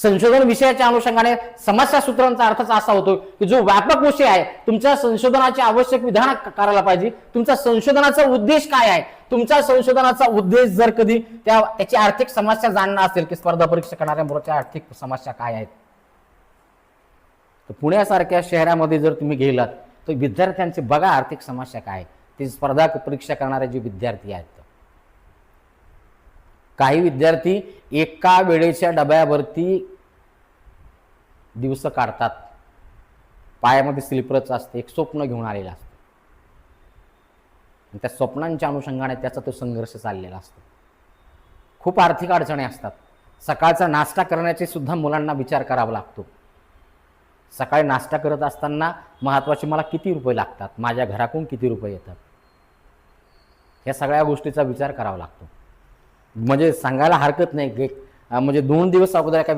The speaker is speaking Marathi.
संशोधन विषयाच्या अनुषंगाने समस्या सूत्रांचा अर्थच असा होतो की जो व्यापक विषय आहे, तुमच्या संशोधनाचे आवश्यक विधान करायला पाहिजे. तुमचा संशोधनाचा उद्देश काय आहे, तुमच्या संशोधनाचा उद्देश जर कधी त्याची आर्थिक समस्या जाणणं असेल की स्पर्धा परीक्षा करणाऱ्या मुलाच्या आर्थिक समस्या काय आहेत, तर पुण्यासारख्या शहरामध्ये जर तुम्ही गेलात तर विद्यार्थ्यांचे बघा आर्थिक समस्या काय आहे. ते स्पर्धा परीक्षा करणारे जे विद्यार्थी आहेत, काही विद्यार्थी एका वेळेच्या डब्यावरती दिवस काढतात, पायामध्ये स्लिपरच असते, एक स्वप्न घेऊन आलेलं असतं, त्या स्वप्नांच्या अनुषंगाने त्याचा तो संघर्ष चाललेला असतो. खूप आर्थिक अडचणी असतात. सकाळचा नाश्ता करण्याचे सुद्धा मुलांना विचार करावा लागतो. सकाळी नाश्ता करत असताना महत्त्वाचे मला किती रुपये लागतात, माझ्या घराकडून किती रुपये येतात, या सगळ्या गोष्टीचा विचार करावा लागतो. म्हणजे सांगायला हरकत नाही की म्हणजे 2 दिवस अगोदर एका